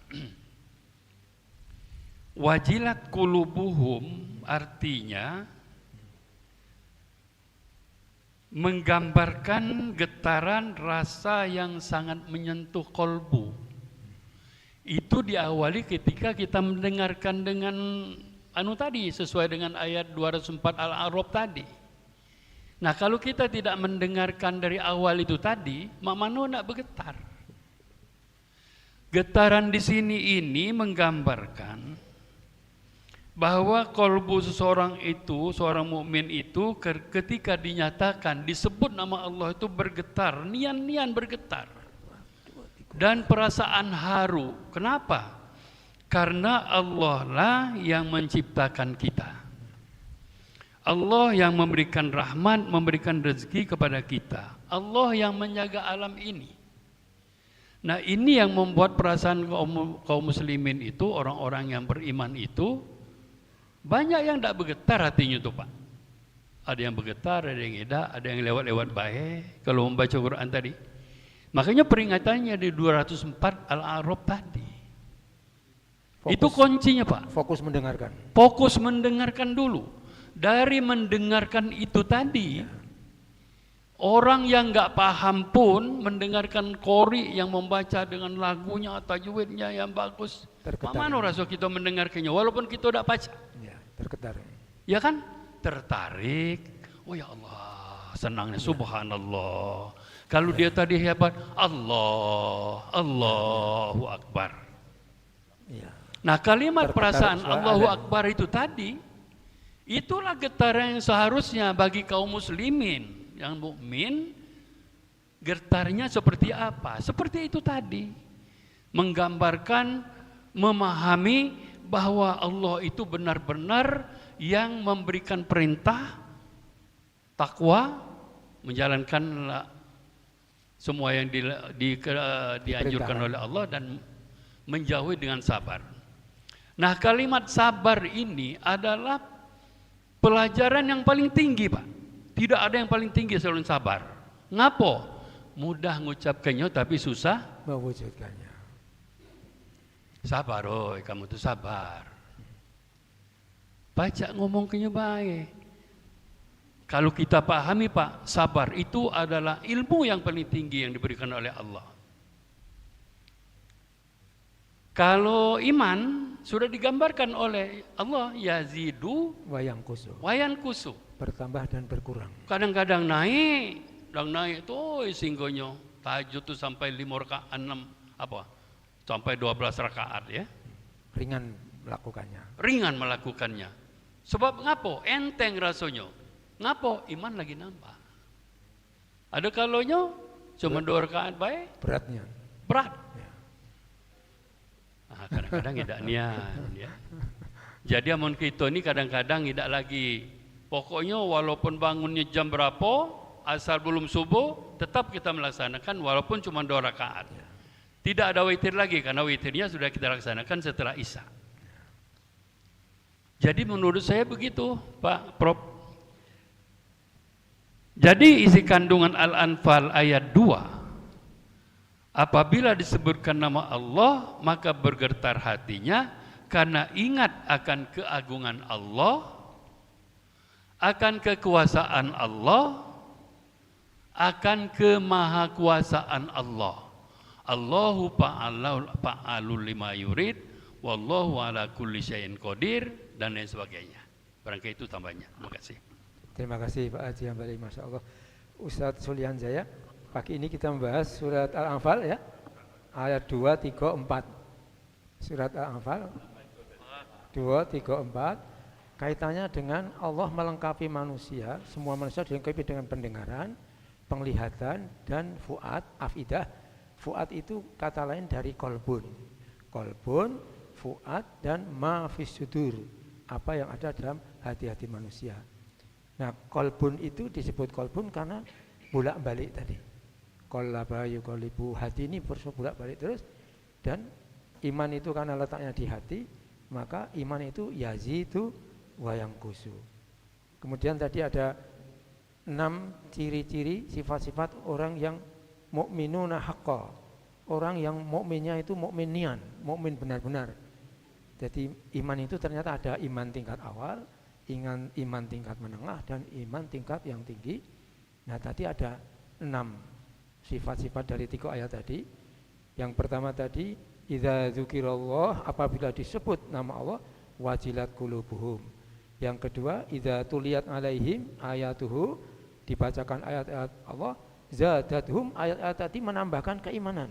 Wajilat qulubuhum artinya menggambarkan getaran rasa yang sangat menyentuh kolbu. Itu diawali ketika kita mendengarkan dengan tadi, sesuai dengan ayat 204 Al-A'raf tadi. Nah kalau kita tidak mendengarkan dari awal itu tadi, mak mano nak bergetar. Getaran di sini ini menggambarkan bahwa kalbu seseorang itu, seorang mukmin itu ketika dinyatakan disebut nama Allah itu bergetar, nian-nian bergetar. Dan perasaan haru. Kenapa? Karena Allah lah yang menciptakan kita. Allah yang memberikan rahmat, memberikan rezeki kepada kita. Allah yang menjaga alam ini. Nah ini yang membuat perasaan kaum muslimin itu, orang-orang yang beriman itu, banyak yang tidak bergetar hatinya tuh Pak. Ada yang bergetar, ada yang tidak, ada yang lewat-lewat baik kalau membaca Quran tadi. Makanya peringatannya di 204 Al-A'raf tadi. Itu kuncinya Pak. Fokus mendengarkan. Fokus mendengarkan dulu. Dari mendengarkan itu tadi, orang yang nggak paham pun mendengarkan qori yang membaca dengan lagunya, tajwidnya yang bagus. Mana rasa kita mendengarkannya walaupun kita tidak baca. Ya, tergetar. Ya kan? Tertarik. Oh ya Allah, senangnya subhanallah. Kalau dia tadi hebat, Allahu Akbar. Ya. Nah kalimat perasaan Allahu ada. Akbar itu tadi, itulah getaran yang seharusnya bagi kaum muslimin yang mukmin. Getarnya seperti apa? Seperti itu tadi, menggambarkan, memahami bahwa Allah itu benar-benar yang memberikan perintah takwa, menjalankan semua yang dianjurkan oleh Allah dan menjauhi dengan sabar. Nah kalimat sabar ini adalah pelajaran yang paling tinggi Pak. Tidak ada yang paling tinggi selain sabar. Ngapo? Mudah ngucapkannya tapi susah mewujudkannya. Sabar, kamu tuh sabar. Baca ngomongnya baik. Kalau kita pahami Pak, sabar itu adalah ilmu yang paling tinggi yang diberikan oleh Allah. Kalau iman sudah digambarkan oleh Allah, yazidu Wayang kusu. wayan kusu. Bertambah dan berkurang. Kadang-kadang naik, tuh singgonya tahajud tuh sampai 5 rakaat, 6 apa? Sampai 12 rakaat ya. Ringan melakukannya. Ringan melakukannya. Sebab ngapo? Enteng rasanya. Ngapo? Iman lagi nambah. Ada kalanya cuma 2 rakaat baik, Beratnya. berat. Ya. Nah, kadang-kadang tidak niat ya. Jadi amun kita ini kadang-kadang tidak lagi. Pokoknya walaupun bangunnya jam berapa, asal belum subuh, tetap kita melaksanakan walaupun cuma 2 rakaat. Tidak ada witir lagi karena witirnya sudah kita laksanakan setelah Isya. Jadi menurut saya begitu, Pak Prof. Jadi isi kandungan Al-Anfal ayat 2, apabila disebutkan nama Allah maka bergetar hatinya karena ingat akan keagungan Allah, akan kekuasaan Allah, akan kemahakuasaan Allah. Allahu fa'alul lima yurid, wallahu ala kulli syai'in qadir, dan lain sebagainya. Barangkali itu tambahnya. Terima kasih. Terima kasih Pak Haji Hambali, Masya Allah. Ustadz Sulian Jaya, pagi ini kita membahas surat Al-Anfal ya, ayat 2, 3, 4. Surat Al-Anfal 2, 3, 4. Kaitannya dengan Allah melengkapi manusia, semua manusia dilengkapi dengan pendengaran, penglihatan, dan fuad, afidah. Fuad itu kata lain dari kolbun. Kolbun, fuad, dan ma fis sudur, apa yang ada dalam hati-hati manusia. Nah, kolbun itu disebut kolbun karena bolak-balik tadi. Qallaba yuqallibu, hati ini bolak-balik terus, dan iman itu karena letaknya di hati, maka iman itu yazidu wa yanqusu. Kemudian tadi ada 6 ciri-ciri sifat-sifat orang yang mukminuna haqqa. Orang yang mukminnya itu mukmin nian, mukmin benar-benar. Jadi iman itu ternyata ada iman tingkat awal, iman tingkat menengah, dan iman tingkat yang tinggi. Nah tadi ada 6 sifat-sifat dari 3 ayat tadi. Yang pertama tadi, idza dzukirallah, apabila disebut nama Allah, wajilat qulubuhum. Yang kedua, idza tuliyat alaihim ayatuhu, dibacakan ayat-ayat Allah, zadathum, ayat-ayat tadi menambahkan keimanan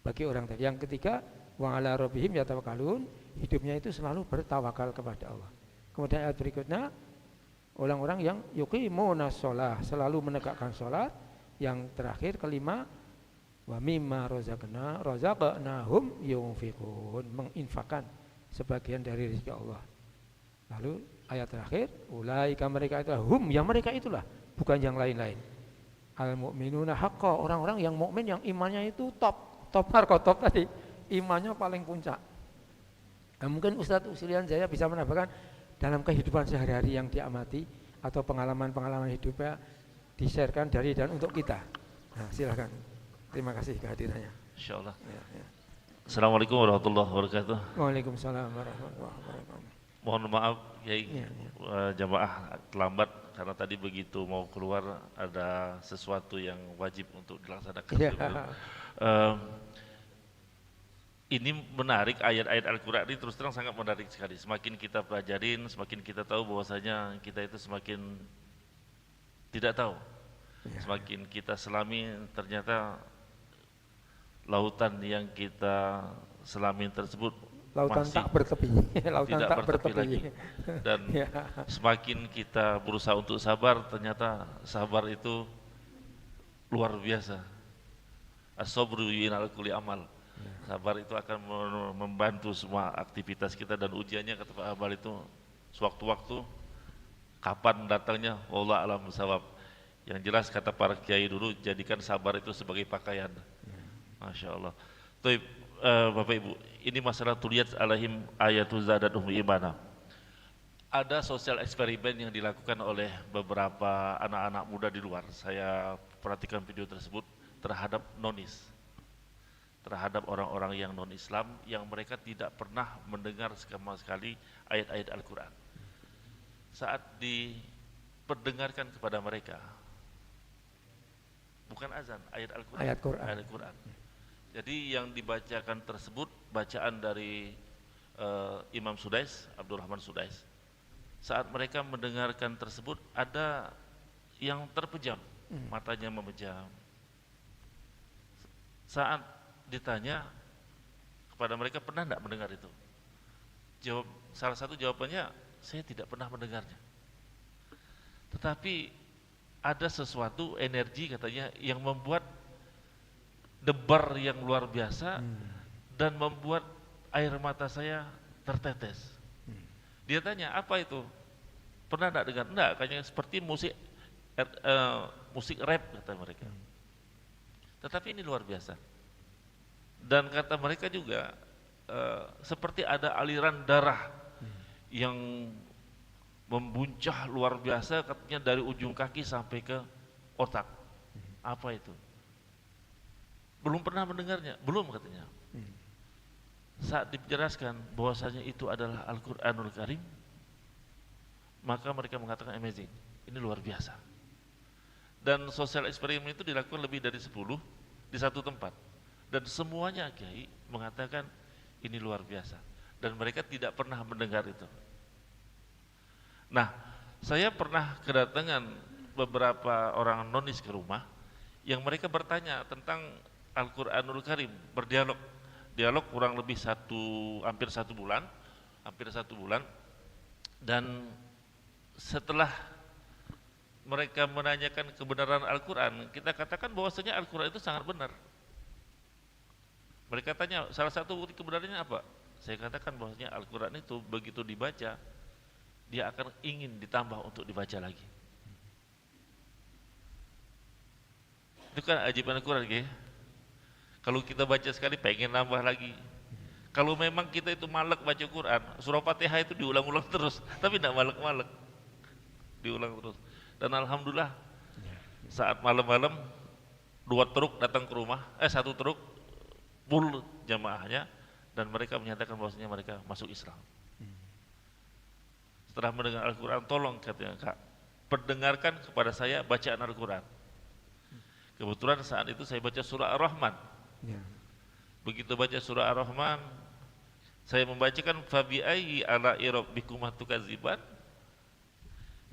bagi orang tadi. Yang ketiga, wa ala rabbihim yatawakkalun, hidupnya itu selalu bertawakal kepada Allah. Kemudian ayat berikutnya, orang-orang yang yuqimunas shalah, selalu menegakkan salat. Yang terakhir kelima, wa mimma razaqnahum yunfiqun, menginfakkan sebagian dari rezeki Allah. Lalu ayat terakhir, ulaika, mereka itulah, hum, yang mereka itulah, bukan yang lain-lain. Al mu'minuna haqqan, orang-orang yang mukmin yang imannya itu top markotop tadi, imannya paling puncak. Nah, mungkin Ustadz Usilian Jaya bisa menambahkan dalam kehidupan sehari-hari yang diamati atau pengalaman-pengalaman hidupnya di-sharekan dari dan untuk kita. Nah, silakan. Terima kasih kehadirannya. Insyaallah. Ya. Assalamualaikum warahmatullahi wabarakatuh. Waalaikumsalam warahmatullahi wabarakatuh. Mohon maaf Kiai, Ya. jamaah terlambat karena tadi begitu mau keluar ada sesuatu yang wajib untuk dilaksanakan. Ya. Ini menarik, ayat-ayat Al-Quran ini terus terang sangat menarik sekali. Semakin kita pelajarin, semakin kita tahu bahwasanya kita itu semakin tidak tahu. Ya. Semakin kita selami, ternyata lautan yang kita selami tersebut Lautan masih tak bertepi. Lautan tidak tak bertepi bertepi lagi. Dan Ya. semakin kita berusaha untuk sabar, ternyata sabar itu luar biasa. As-sabru yu'inul kulli amal. Sabar itu akan membantu semua aktivitas kita, dan ujiannya kata Pak Abal itu sewaktu-waktu, kapan datangnya wallahu a'lam bishawab. Yang jelas kata para kiai dulu, jadikan sabar itu sebagai pakaian. Masya Allah. Baik, Bapak Ibu, ini masalah tuliyat alaihim ayatu zadatuhum imana. Ada sosial eksperimen yang dilakukan oleh beberapa anak-anak muda di luar. Saya perhatikan video tersebut terhadap nonis, terhadap orang-orang yang non-Islam yang mereka tidak pernah mendengar sama sekali ayat-ayat Al-Quran. Saat diperdengarkan kepada mereka, bukan azan, ayat Al-Quran. Ayat Quran. Jadi yang dibacakan tersebut bacaan dari Imam Sudais, Abdurrahman Sudais. Saat mereka mendengarkan tersebut, ada yang terpejam, matanya memejam. Saat ditanya kepada mereka, pernah tidak mendengar itu? Salah satu jawabannya, saya tidak pernah mendengarnya. Tetapi ada sesuatu energi katanya yang membuat debar yang luar biasa dan membuat air mata saya tertetes. Dia tanya, apa itu? Pernah tidak dengar? Enggak, kayaknya seperti musik rap kata mereka. Tetapi ini luar biasa. Dan kata mereka juga seperti ada aliran darah yang membuncah luar biasa, katanya dari ujung kaki sampai ke otak. Apa itu? Belum pernah mendengarnya, belum katanya. Saat dijelaskan bahwasanya itu adalah Al-Quranul Karim, maka mereka mengatakan amazing, ini luar biasa. Dan sosial eksperimen itu dilakukan lebih dari 10 di satu tempat. Dan semuanya kiai mengatakan ini luar biasa. Dan mereka tidak pernah mendengar itu. Nah, saya pernah kedatangan beberapa orang nonis ke rumah yang mereka bertanya tentang Al-Quranul Karim, berdialog. Dialog kurang lebih hampir satu bulan. Dan setelah mereka menanyakan kebenaran Al-Quran, kita katakan bahwasanya Al-Quran itu sangat benar. Mereka tanya, salah satu bukti kebenarannya apa? Saya katakan bahwasanya Al-Quran itu begitu dibaca, dia akan ingin ditambah untuk dibaca lagi. Itu kan ajaib Al-Quran, ya? Kalau kita baca sekali pengen nambah lagi. Kalau memang kita itu malek baca Quran, surah Fatihah itu diulang-ulang terus, tapi tidak malek-malek, diulang terus. Dan alhamdulillah saat malam-malam 2 truk datang ke rumah, 1 truk full jamaahnya, dan mereka menyatakan bahwasanya mereka masuk Islam. Setelah mendengar Al-Quran, tolong katanya Kak, perdengarkan kepada saya bacaan Al-Quran. Kebetulan saat itu saya baca surah Ar-Rahman. Ya. Begitu baca surah Ar-Rahman, saya membacakan fabi ayyi ala'i rabbikuma tukadziban.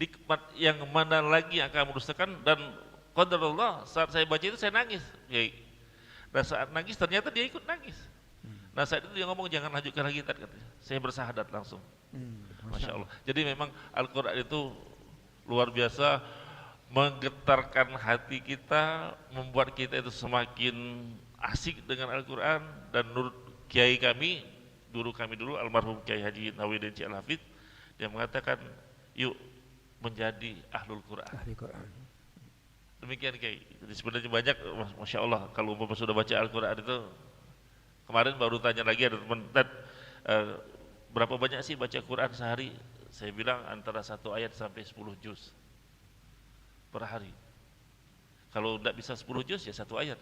Nikmat yang mana lagi yang akan mendustakan? Dan qadarullah, saat saya baca itu saya nangis, Kiai. Nah saat nangis ternyata dia ikut nangis. Nah saat itu dia ngomong jangan lanjutkan lagi, katanya. Saya bersahadat langsung. Masya Allah. Jadi memang Al-Quran itu luar biasa, menggetarkan hati kita, membuat kita itu semakin asik dengan Al-Quran. Dan menurut Kiai kami, guru kami dulu, almarhum Kiai Haji Nawidin Al-Hafidh, dia mengatakan, yuk menjadi ahlul Quran. Ahli Quran. Demikian Kiai. Jadi sebenarnya banyak, Masya Allah, kalau umpama sudah baca Al-Quran itu, kemarin baru tanya lagi ada teman, berapa banyak sih baca Quran sehari? Saya bilang antara 1 ayat sampai 10 juz per hari. Kalau tidak bisa 10 juz ya 1 ayat,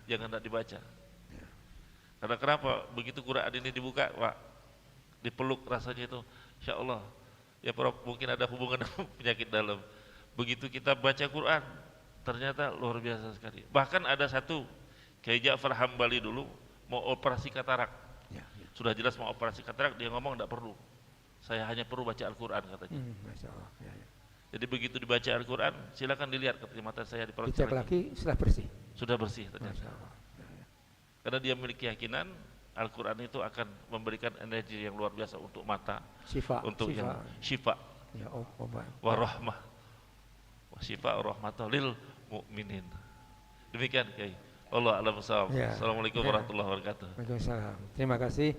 jangan tidak dibaca. Karena kenapa? Begitu Quran ini dibuka, Pak, dipeluk rasanya itu, Insya Allah. Ya Prof, mungkin ada hubungan dengan penyakit dalam. Begitu kita baca Quran, ternyata luar biasa sekali. Bahkan ada satu, Kiai Ja'far Hambali dulu mau operasi katarak. Sudah jelas mau operasi katarak, dia ngomong tidak perlu. Saya hanya perlu baca Al-Quran, katanya. Masya Allah. Jadi begitu dibaca Al-Quran, silakan dilihat ketika mata saya diperiksa Dicek lagi setelah bersih. Sudah bersih ternyata. Masya Allah. Karena dia memiliki keyakinan Al-Quran itu akan memberikan energi yang luar biasa untuk mata, Syifa. untuk Syifa. yang syifa, Ya, obat. warahmah, syifa rahmatan lil mu'minin. Demikian Kiai. Allah alam shawab. Ya. Assalamualaikum Ya. warahmatullahi wabarakatuh. Waalaikumsalam. Terima kasih.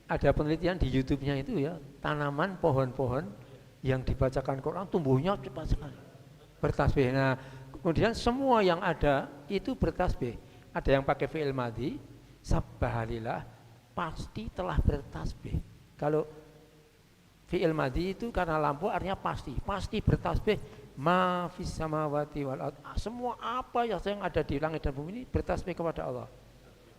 Ada penelitian di YouTube-nya itu ya, tanaman pohon-pohon yang dibacakan Quran tumbuhnya cepat sekali. Bertasbih. Nah, kemudian semua yang ada itu bertasbih. Ada yang pakai fi'il madhi, sabbahalillah, pasti telah bertasbih. Kalau fi'il madhi itu karena lampu artinya pasti bertasbih. Ma fis samawati wal ard. Semua apa yang ada di langit dan bumi ini bertasbih kepada Allah.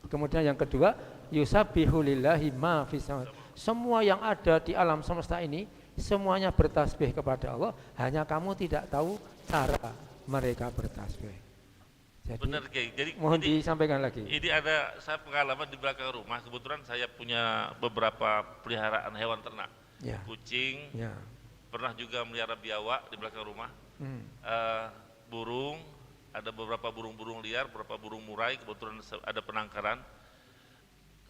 Kemudian yang kedua, yusabbihu lillahi ma fis samawati. Semua yang ada di alam semesta ini semuanya bertasbih kepada Allah, hanya kamu tidak tahu cara mereka bertasbih. Jadi, Benar Kiai. Jadi mohon disampaikan lagi. ini ada saya pengalaman di belakang rumah. Kebetulan saya punya beberapa peliharaan hewan ternak, Ya. kucing, Ya. pernah juga melihara biawak di belakang rumah. Burung, ada beberapa burung-burung liar, beberapa burung murai, kebetulan ada penangkaran.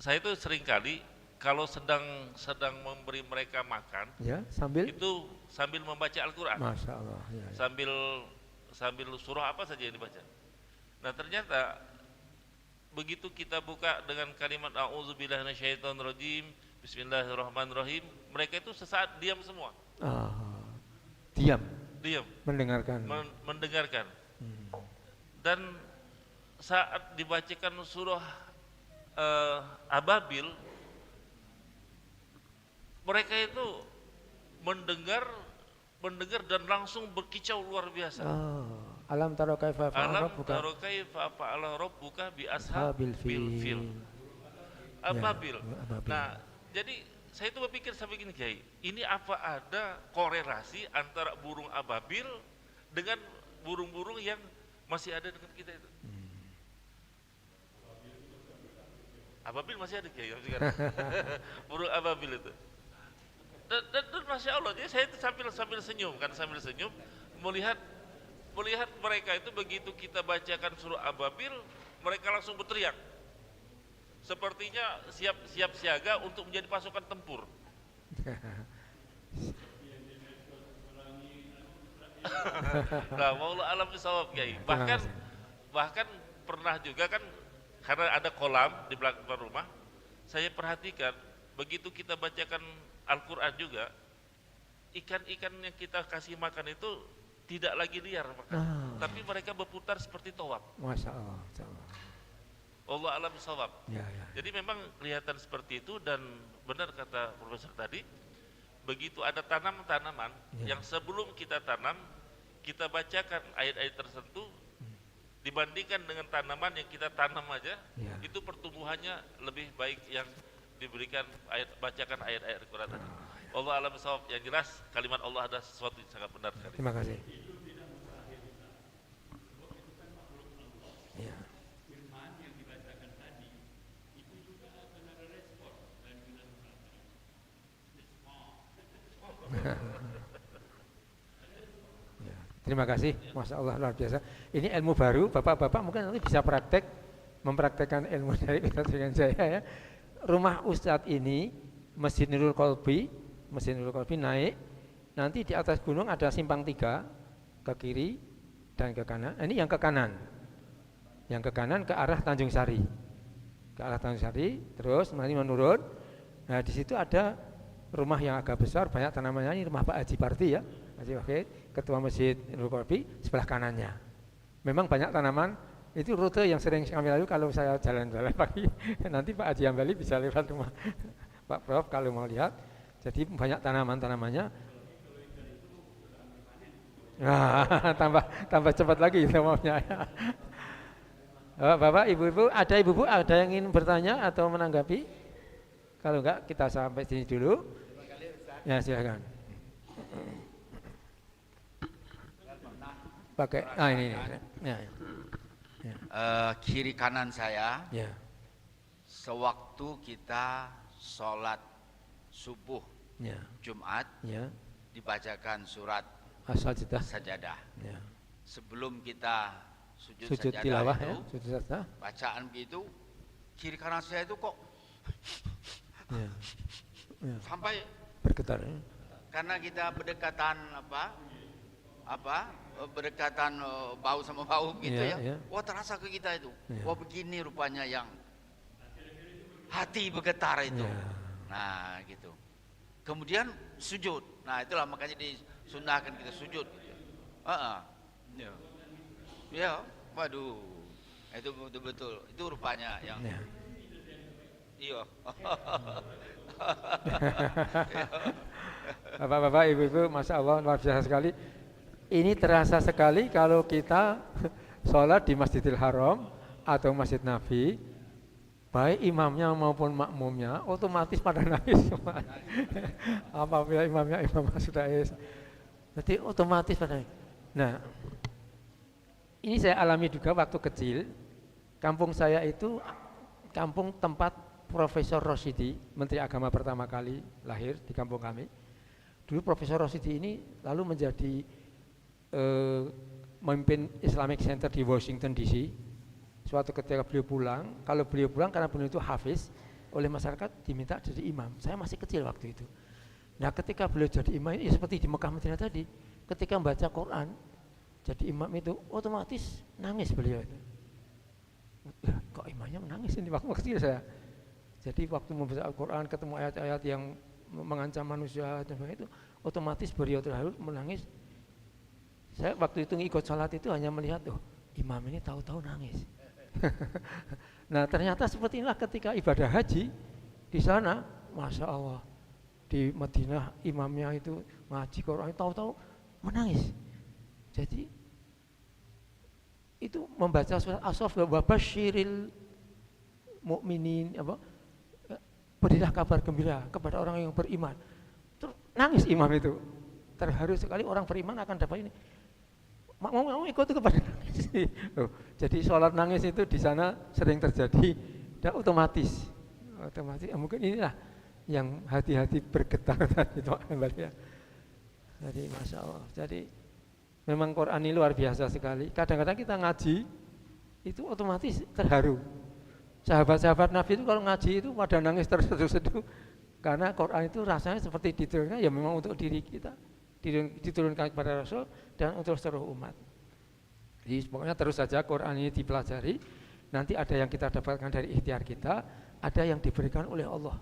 Saya itu seringkali kalau sedang memberi mereka makan, Ya, sambil itu sambil membaca Al-Quran, Masya Allah. Ya, ya. sambil surah apa saja yang dibaca. Nah ternyata begitu kita buka dengan kalimat A'udzubillahi minasyaitonirrajim, Bismillahirrahmanirrahim, mereka itu sesaat diam semua. Diam, Mendengarkan. Dan saat dibacakan surah Ababil, mereka itu mendengar dan langsung berkicau luar biasa. Alam taro kaifa fa'ala Alam rabbuka taro kaifa fa'ala rabbuka bi ashabil fil. Ababil. Ya, Ababil. Nah, jadi saya itu berpikir sampai gini Kiai, ini apa ada korelasi antara burung ababil dengan burung-burung yang masih ada dengan kita itu? Ababil masih ada Kiai, burung ababil itu. Dan Masya Allah, jadi saya itu sambil senyum, kan sambil senyum melihat mereka itu begitu kita bacakan surah Ababil, mereka langsung berteriak. Sepertinya siap siaga untuk menjadi pasukan tempur. Nah, wallahu alam bisawab Kiai. Bahkan pernah juga kan karena ada kolam di belakang rumah, saya perhatikan begitu kita bacakan Al-Quran juga, ikan-ikan yang kita kasih makan itu tidak lagi liar makan, tapi mereka berputar seperti tawaf. Masya Allah. Masya Allah. Allah alam bisawab. Ya, ya. Jadi memang kelihatan seperti itu, dan benar kata Profesor tadi, begitu ada tanaman-tanaman yang sebelum kita tanam, kita bacakan ayat-ayat tertentu, dibandingkan dengan tanaman yang kita tanam aja, itu pertumbuhannya lebih baik yang diberikan bacakan ayat-ayat Al-Quran tadi. Allah alam bisawab. Yang jelas kalimat Allah ada sesuatu yang sangat benar sekali. Terima kasih. Ya. Terima kasih, Masya Allah luar biasa. Ini ilmu baru, bapak-bapak mungkin nanti bisa mempraktekkan ilmu dari Ustadz dengan saya ya. Rumah Ustadz ini, Masjid Nurul Qalbi naik, nanti di atas gunung ada simpang 3, ke kiri dan ke kanan. Ini yang ke kanan ke arah Tanjung Sari. Terus nanti menurun. Nah di situ ada rumah yang agak besar, banyak tanamannya. Ini rumah Pak Haji Parti ya, Haji Wahid, Ketua Masjid Nurul Qalbi, sebelah kanannya. Memang banyak tanaman. Itu rute yang sering kami lalui kalau saya jalan-jalan pagi. Nanti Pak Haji Hambali bisa lewat rumah Pak Prof kalau mau lihat. Jadi banyak tanaman-tanamannya. Nah, tambah cepat lagi maunya. Bapak, ibu-ibu, ada yang ingin bertanya atau menanggapi? Kalau enggak kita sampai sini dulu. Ya silakan. Pakai ini. Ya. Kiri kanan saya, Ya. sewaktu kita sholat subuh Ya. Jumat, Ya. dibacakan surat As-Sajdah. sajadah. Ya. Sebelum kita sujud sajadah tilawah itu, ya, sujud sajadah. bacaan begitu, kiri kanan saya itu kok Ya. Ya. sampai Bergetar. Ya. karena kita berdekatan berdekatan bau sama bau gitu Iya, ya. iya. Wah terasa ke kita itu. Iya. Wah begini rupanya yang hati bergetar itu. Iya. Nah gitu. Kemudian sujud. Nah itulah makanya disunahkan kita sujud. Ya. Ya, waduh. Itu betul-betul. Itu rupanya yang. Ya. Iya. Bapak-bapak, ibu-ibu, Masya Allah luar biasa sekali. Ini terasa sekali kalau kita sholat di Masjidil Haram atau Masjid Nabi, baik imamnya maupun makmumnya otomatis pada nangis semua. Apabila imamnya imam sudah nanti otomatis pada nangis. Nah, ini saya alami juga waktu kecil. Kampung saya itu kampung tempat Profesor Rosyidi, Menteri Agama pertama kali lahir di kampung kami. Dulu Profesor Rosyidi ini lalu menjadi memimpin Islamic Center di Washington DC. Suatu ketika beliau pulang, kalau beliau pulang karena beliau itu hafiz, oleh masyarakat diminta jadi imam. Saya masih kecil waktu itu. Nah ketika beliau jadi imam, ya seperti di Mekah Madinah tadi, ketika membaca Quran, jadi imam itu otomatis nangis beliau itu. Kok imamnya menangis ini waktu kecil saya. Jadi waktu membaca Al-Quran ketemu ayat-ayat yang mengancam manusia dan itu, otomatis beliau terharu menangis. Saya waktu itu ngikut sholat itu hanya melihat, imam ini tahu-tahu nangis. Nah ternyata seperti inilah ketika ibadah haji di sana, Masya Allah, di Madinah imamnya itu ngaji Quran, tahu-tahu menangis. Jadi itu membaca surat As-Saff, wa basyiril mu'minin, berilah kabar gembira kepada orang yang beriman. Terus nangis imam itu, terharu sekali. Orang beriman akan dapat ini. Mau ikut itu kepada nangis. Jadi sholat nangis itu di sana sering terjadi dan otomatis. Mungkin inilah yang hati-hati bergetar tadi ya. Jadi Masya Allah. Jadi memang Quran ini luar biasa sekali. Kadang-kadang kita ngaji itu otomatis terharu. Sahabat-sahabat Nabi itu kalau ngaji itu pada nangis terseduh-seduh karena Quran itu rasanya seperti diturunkan ya memang untuk diri kita, diturunkan kepada Rasul dan untuk seluruh umat. Jadi pokoknya terus saja Quran ini dipelajari. Nanti ada yang kita dapatkan dari ikhtiar kita, ada yang diberikan oleh Allah.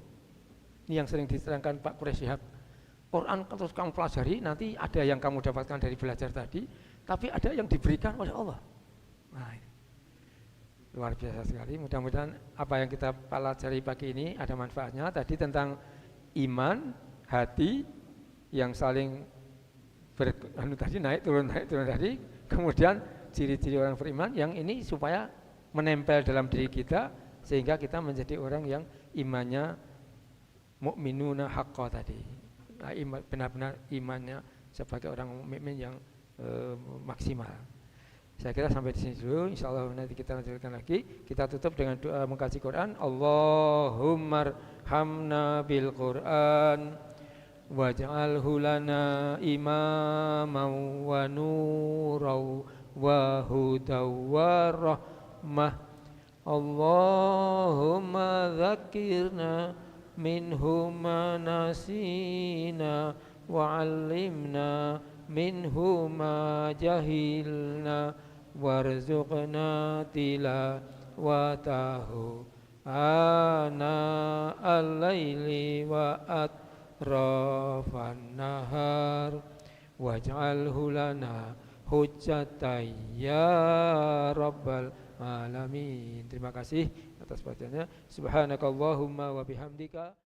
Ini yang sering diterangkan Pak Quraish Shihab. Quran terus kamu pelajari, nanti ada yang kamu dapatkan dari belajar tadi, tapi ada yang diberikan oleh Allah. Nah, luar biasa sekali. Mudah-mudahan apa yang kita pelajari pagi ini ada manfaatnya. Tadi tentang iman, hati yang saling naik turun tadi. Kemudian ciri-ciri orang beriman yang ini supaya menempel dalam diri kita sehingga kita menjadi orang yang imannya mukminuna haqqo tadi. Nah, benar-benar imannya sebagai orang mukmin yang maksimal. Saya kira sampai di sini dulu. Insyaallah nanti kita lanjutkan lagi. Kita tutup dengan doa mengkaji Quran. Allahumma arhamna bil Quran waj'alhu lana imaman wa nuran wa hudan wa rahmah. Allahumma dzakirna minhu ma nasina wa 'allimna minhu ma jahilna warzuqna tilawatahu ana al-laili wa atrafan nahar waj'alhu lana hujjatan ya rabbal alamin. Terima kasih atas perhatiannya. Subhanakallahumma wa bihamdika